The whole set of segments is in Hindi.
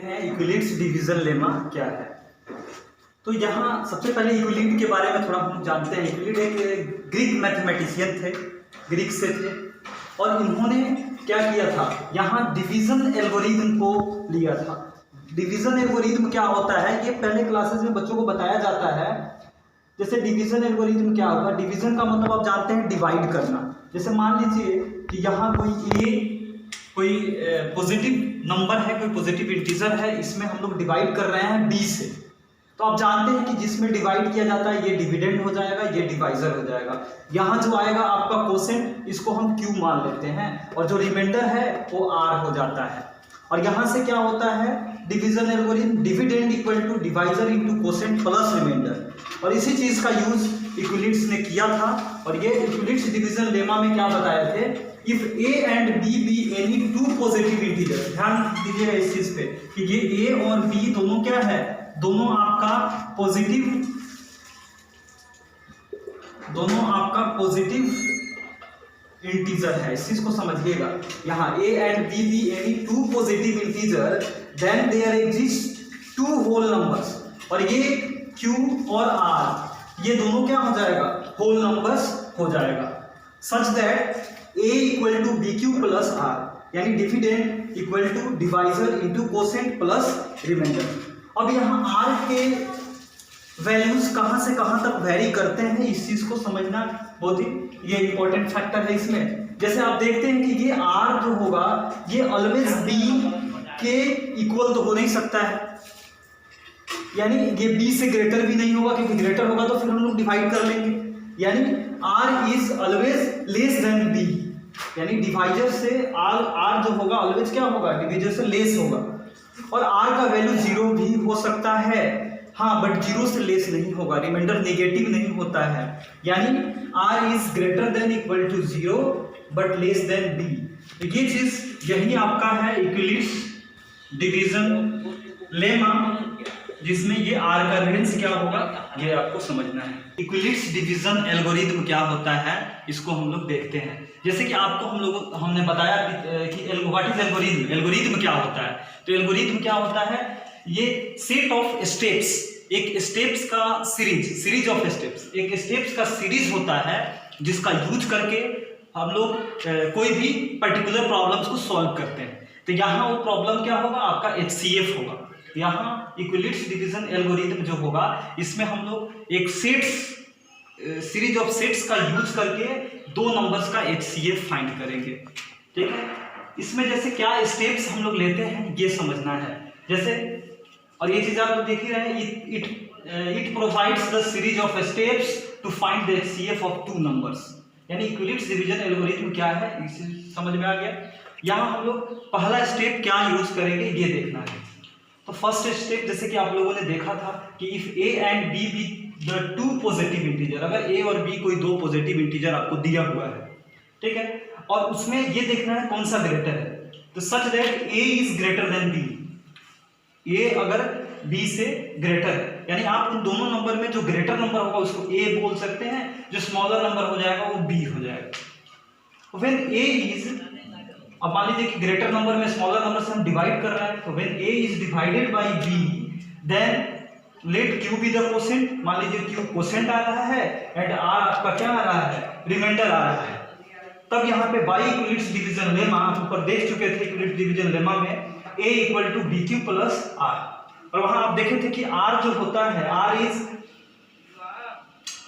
हैं इक्विलिड्स डिवीजन लेमा क्या है। तो यहाँ सबसे पहले इक्विलिड के बारे में थोड़ा हम जानते हैं। इक्विलिड एक ग्रीक मैथमेटिशियन थे, ग्रीक से थे, और इन्होंने क्या किया था, यहाँ डिवीजन एल्गोरिथम को लिया था। डिवीजन एल्गोरिथम क्या होता है, ये पहले क्लासेस में बच्चों को बताया जाता है। जैसे डिवीजन एल्गोरिथम क्या होगा, डिवीजन का मतलब आप जानते हैं डिवाइड करना। जैसे मान लीजिए कि यहाँ कोई पॉजिटिव नंबर है, कोई पॉजिटिव इंटीजर है, इसमें हम लोग डिवाइड कर रहे हैं b से। तो आप जानते हैं कि जिसमें डिवाइड किया जाता है ये डिविडेंड हो जाएगा, ये डिवाइजर हो जाएगा। यहाँ जो आएगा आपका कोसेंट, इसको हम q मान लेते हैं, और जो रिमाइंडर है वो r हो जाता है। और यहाँ से क्या होता है, division algorithm, dividend equal to divisor into quotient plus remainder. और इसी चीज का यूज इक्विलिड्स ने किया था। और ये इक्विलिड्स डिवीजन लेमा में क्या बताए थे, if a and b be any two positive integer. ध्यान दीजिएगा इस चीज पे कि ये a और b दोनों क्या है, दोनों आपका पॉजिटिव इंटीजर है। इस चीज को समझिएगा। यहाँ a and b be any two positive integer, then there exist two whole numbers. और ये q और r ये दोनों क्या हो जाएगा, होल नंबर्स हो जाएगा, such that a equal to b q plus r, यानी dividend equal to divisor into quotient plus remainder. अब यहाँ r के वैल्यूज कहाँ से कहाँ तक वेरी करते हैं, इस चीज को समझना बहुत ही ये इंपॉर्टेंट फैक्टर है इसमें। जैसे आप देखते हैं कि ये r जो होगा ये ऑलवेज b के इक्वल तो हो नहीं सकता है, यानी ये b से ग्रेटर भी नहीं होगा, क्योंकि ग्रेटर होगा तो फिर हम लोग डिवाइड कर लेंगे। यानी r is always less than b, यानी डिवाइजर से r जो होगा ऑलवेज क्या होगा, डिवाइजर से लेस होगा। और r का वैल्यू 0 भी हो सकता है, हाँ, बट 0 से लेस नहीं होगा, रिमाइंडर नेगेटिव नहीं होता है। यानी r is greater than equal to 0 but less than b। तो ये चीज यही आपका है इक्विलिड्स डिवीजन लेमा, जिसमें ये r का रेंज क्या होगा ये आपको समझना है। इक्विलिड्स डिवीजन एल्गोरिथम क्या होता है इसको हम लोग देखते हैं। जैसे कि आपको हमने बताया कि व्हाट इज एल्गोरिथम, एल्गोरिथम क्या होता है। तो एल्गोरिथम क्या होता है, ये सेट ऑफ स्टेप्स, एक स्टेप्स का सीरीज ऑफ स्टेप्स, एक स्टेप्स का सीरीज होता है जिसका यूज करके हम लोग कोई भी पर्टिकुलर प्रॉब्लम्स को सॉल्व करते हैं। तो यहाँ वो प्रॉब्लम क्या होगा, आपका HCF होगा। यहाँ इक्विलिड्स डिवीजन एल्गोरिथम जो होगा इसमें हम लोग एक सीरीज ऑफ सेट्स का यूज करके दो नंबर्स का HCF फाइंड करेंगे, ठीक है। इसमें जैसे क्या स्टेप्स हम लोग लेते हैं ये समझना है। जैसे, और ये चीज आप लोग देख ही रहे हैं, it provides the series of steps to find the HCF of two numbers. यानी इक्विलिड्स डिवीजन एल्गोरिथम क्या है इसे समझ में आ गया। यहाँ हम लोग पहला स्टेप क्या यूज करेंगे ये देखना है। तो फर्स्ट स्टेप जैसे कि आप लोगों ने देखा था कि if a and b be the two positive integer, अगर a और b कोई दो पॉजिटिव इंटीजर आपको दिया हुआ है, ठीक है, और उसमें ये देखना है कौन सा ग्रेटर है। तो सच that a is greater then b, a अगर b से ग्रेटर है, यानी आप उन दोनों नंबर में जो ग्रेटर नंबर होगा उसको a बोल सकते हैं, जो स्मॉलर नंबर हो जाएगा वो b हो जाएगा। व्हेन a इज, अब मान लीजिए कि ग्रेटर नंबर में स्मॉलर नंबर से हम डिवाइड कर रहे हैं, तो when a is divided by b then let q be the quotient. मान लीजिए q कोसेंट आ रहा है एंड r आपका क्या आ रहा है, रिमाइंडर आ रहा है। तब यहाँ पे बाय इक्विलिड्स डिवीजन लेमा, आप ऊपर देख चुके थे इक्विलिड्स डिवीजन लेमा में a equal to b q plus r, और वहां आप देखे थे कि r जो होता है r is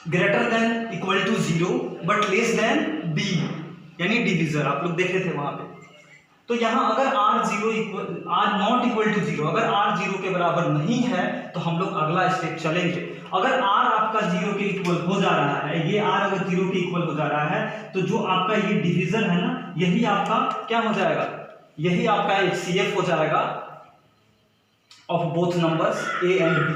greater than equal to 0 but less than b, यानी डिवीजर आप लोग देखे थे वहां पे। तो यहाँ अगर r नॉट इक्वल टू 0, अगर r 0 के बराबर नहीं है तो हम लोग अगला स्टेप चलेंगे। अगर r आपका 0 के इक्वल हो जा रहा है, ये r अगर 0 के इक्वल हो जा रहा है, तो जो आपका ये डिवीजन है ना, यही आपका क्या हो जाएगा, यही आपका HCF हो जाएगा of both numbers a and b।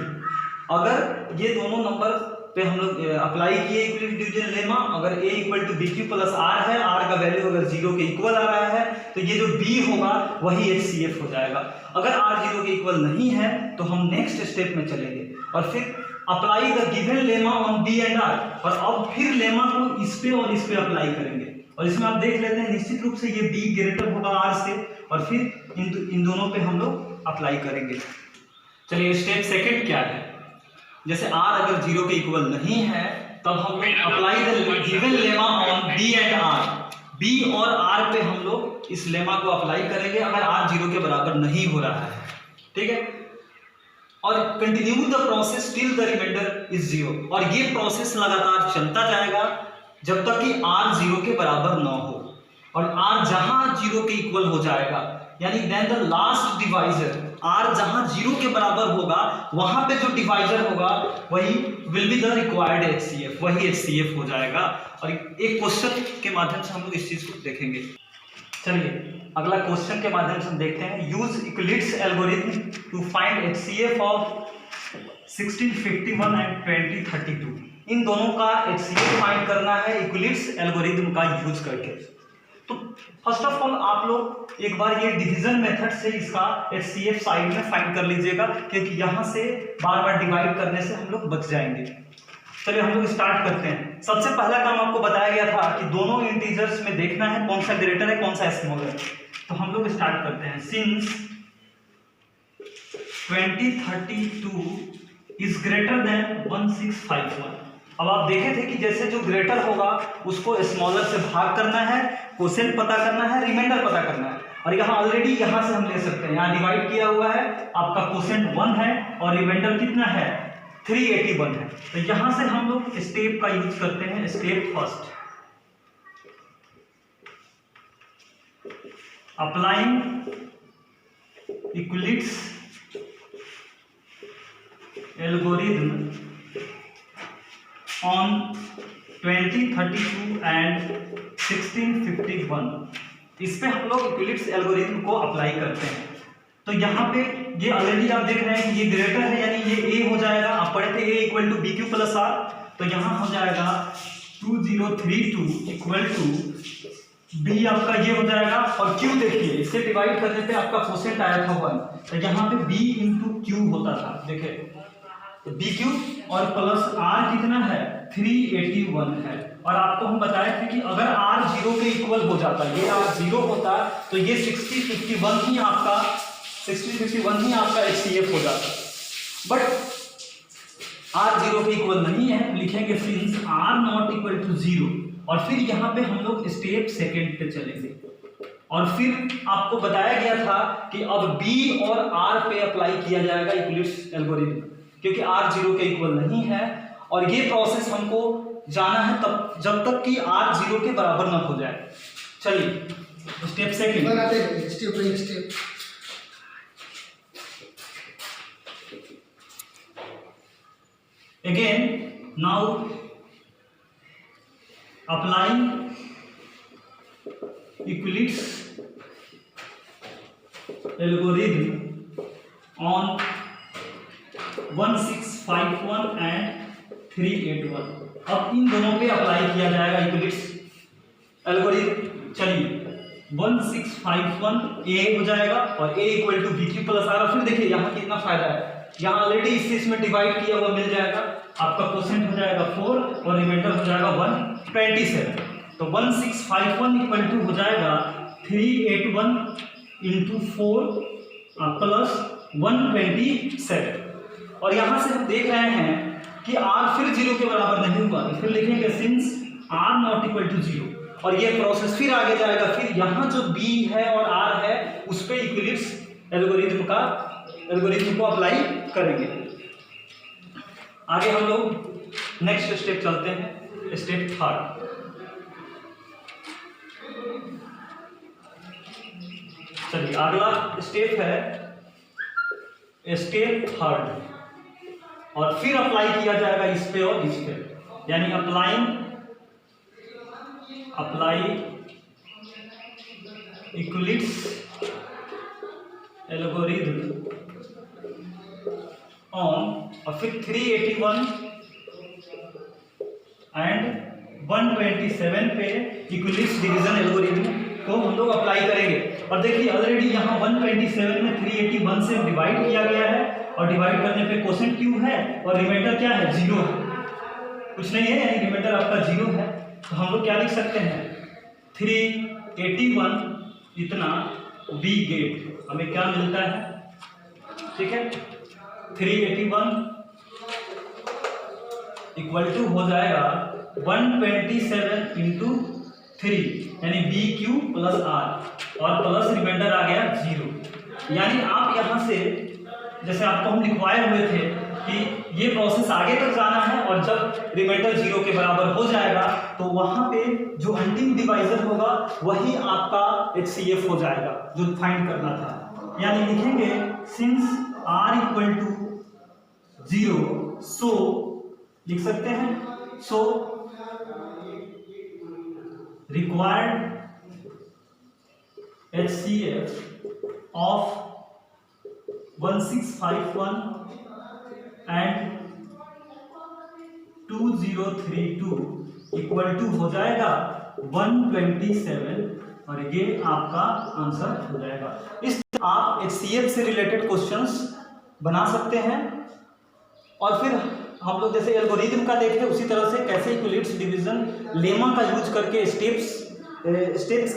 अगर ये दोनों नंबर पे हम लोग अप्लाई किए इक्विलिड्स डिवीजन लेमा, अगर a equal to b q plus r है, r का वैल्यू अगर 0 के इक्वल आ रहा है, तो ये जो b होगा वही HCF हो जाएगा। अगर r 0 के इक्वल नहीं है तो हम नेक्स्ट स्टेप में चलेंगे और फिर apply the given lemma on b and r, और अब फिर लेमा को इस पे और इस पे अप्लाई करेंगे। और इसमें आप देख लेते हैं निश्चित रूप से ये b ग्रेटर होगा r से, और फिर इन दोनों पे हम लोग अप्लाई करेंगे। चलिए स्टेप सेकंड क्या है, जैसे r अगर 0 के इक्वल नहीं है तब हम लोग apply the given lemma on b and r, b और r पे हम लोग इस लेमा को अप्लाई करेंगे अगर r 0 के बराबर नहीं हो रहा है, ठीक है। और continue the process till the remainder is 0, और ये प्रोसेस लगातार चलता जाएगा जब तक कि r 0 के बराबर ना हो, और r जहां 0 के इक्वल हो जाएगा यानी then the last divisor, r जहां 0 के बराबर होगा वहां पे जो डिवाइजर होगा वही will be the required HCF, वही HCF हो जाएगा। और एक क्वेश्चन के माध्यम से हम लोग इस चीज को देखेंगे। चलिए अगला क्वेश्चन के माध्यम से हम देखते हैं, use Euclid's algorithm to find HCF of 1651 and 2032। इन दोनों का HCF फाइंड करना है यूक्लिड्स एल्गोरिथम का यूज करके। तो फर्स्ट ऑफ ऑल आप लोग एक बार ये डिवीजन मेथड से इसका HCF साइड में फाइंड कर लीजिएगा, क्योंकि यहाँ से बार बार डिवाइड करने से हम लोग बच जाएंगे। चलिए हम लोग स्टार्ट करते हैं। सबसे पहला काम आपको बताया गया था कि दोनों इंटीजर्स में देखना है कौन सा ग्रेटर है कौन सा स्मॉलर है। तो हम लोग स्टार्ट करते हैं, सिंस 2032 इज ग्रेटर देन 1651। अब आप देखे थे कि जैसे जो ग्रेटर होगा उसको स्मॉलर से भाग करना है, क्वोशिएंट पता करना है, रिमाइंडर पता करना है। और यहाँ ऑलरेडी यहाँ से हम ले सकते हैं, यहाँ डिवाइड किया हुआ है, आपका क्वोशिएंट 1 है और रिमाइंडर कितना है 381 है। तो यहाँ से हम लोग स्टेप का यूज करते हैं। Step first, applying Euclid's algorithm on 2032 and 1651, इस पे हम लोग यूक्लिड्स एल्गोरिथम को अप्लाई करते हैं। तो यहाँ पे ये ऑलरेडी आप देख रहे हैं कि ये ग्रेटर है यानी ये a हो जाएगा। आप पढ़े थे a equal to BQ plus r, तो यहाँ हो जाएगा 2032 इक्वल टू b आपका ये हो जाएगा, और q देखिए इससे डिवाइड करने पे आपका क्वोशिएंट आया था 1, तो यहाँ पे b इंटू q होता था, देखिए BQ और प्लस R कितना है 381 है। और आपको हम बताए थे कि अगर R 0 के इक्वल हो जाता, ये R 0 होता तो ये 6051 ही आपका HCF हो जाता। बट R 0 के इक्वल नहीं है, लिखेंगे since R not equal to 0, और फिर यहाँ पे हम लोग स्टेप सेकेंड पे चलेंगे। और फिर आपको बताया गया था कि अब B और R पे अप्लाई किया जाएगा यूक्लिड्स एल्गोरिथम, क्योंकि R 0 के इक्वल नहीं है, और ये प्रोसेस हमको जाना है तब जब तक कि R 0 के बराबर ना हो जाए। चलिए step second, step again now applying Euclid's algorithm on 1651 and 381। अब इन दोनों पे अप्लाई किया जाएगा यूक्लिड्स एल्गोरिथम। चलिए 1651 a हो जाएगा और a equal to BQ plus r। फिर देखिए यहाँ कितना फायदा है, यहाँ ऑलरेडी इस में डिवाइड किया हुआ मिल जाएगा, आपका क्वोशिएंट हो जाएगा 4 और रिमाइंडर हो जाएगा 127। तो 1651 इक्वल टू हो जाएगा 381 इंटू 4 प्लस 127। और यहाँ से हम देख रहे हैं कि R फिर 0 के बराबर नहीं हुआ, तो फिर लिखेंगे since R not equal to 0, और ये प्रोसेस फिर आगे जाएगा। फिर यहाँ जो B है और R है उस पे यूक्लिड्स एल्गोरिथम को अप्लाई करेंगे। आगे हम लोग नेक्स्ट स्टेप चलते हैं, स्टेप थर्ड। चलिए अगला स्टेप है स्टेप थर्ड, और फिर अप्लाई किया जाएगा इस पे और इस पे, यानी अप्लाई यूक्लिड्स एल्गोरिथम ऑन, और फिर 381 एंड 127 पे यूक्लिड्स डिवीजन एल्गोरिथम को हम लोग अप्लाई करेंगे। और देखिए ऑलरेडी यहाँ 127 में 381 से डिवाइड किया गया है, और डिवाइड करने पे क्वोशिएंट क्यू है और रिमाइंडर क्या है 0 है, कुछ नहीं है, यानी रिमाइंडर आपका 0 है। तो हम लोग क्या लिख सकते हैं 381 इतना B गेट, हमें क्या मिलता है ठीक है, 381 इक्वल टू हो जाएगा 127 इंटू 3 यानी BQ प्लस R और प्लस रिमाइंडर आ गया 0। यानी आप यहाँ से जैसे आपको हम लिखवाए हुए थे कि ये प्रोसेस आगे तक जाना है और जब रिमाइंडर 0 के बराबर हो जाएगा तो वहाँ पे जो अंतिम डिवाइजर होगा वही आपका HCF हो जाएगा जो फाइंड करना था। यानी लिखेंगे since R equal to 0 so लिख सकते हैं so required HCF of 1651 and 2032 equal to हो जाएगा 127 और ये आपका आंसर हो जाएगा। इस आप HCF से रिलेटेड क्वेश्चंस बना सकते हैं और फिर हम लोग जैसे एल्गोरिथम का देखे उसी तरह से कैसे इक्विलिब्रियम डिवीजन लेमा का यूज करके स्टेप्स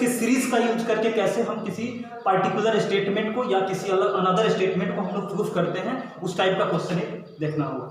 के सीरीज का यूज करके कैसे हम किसी पार्टिकुलर स्टेटमेंट को या किसी अलग अनदर स्टेटमेंट को हम लोग प्रूफ करते हैं, उस टाइप का क्वेश्चन देखना होगा।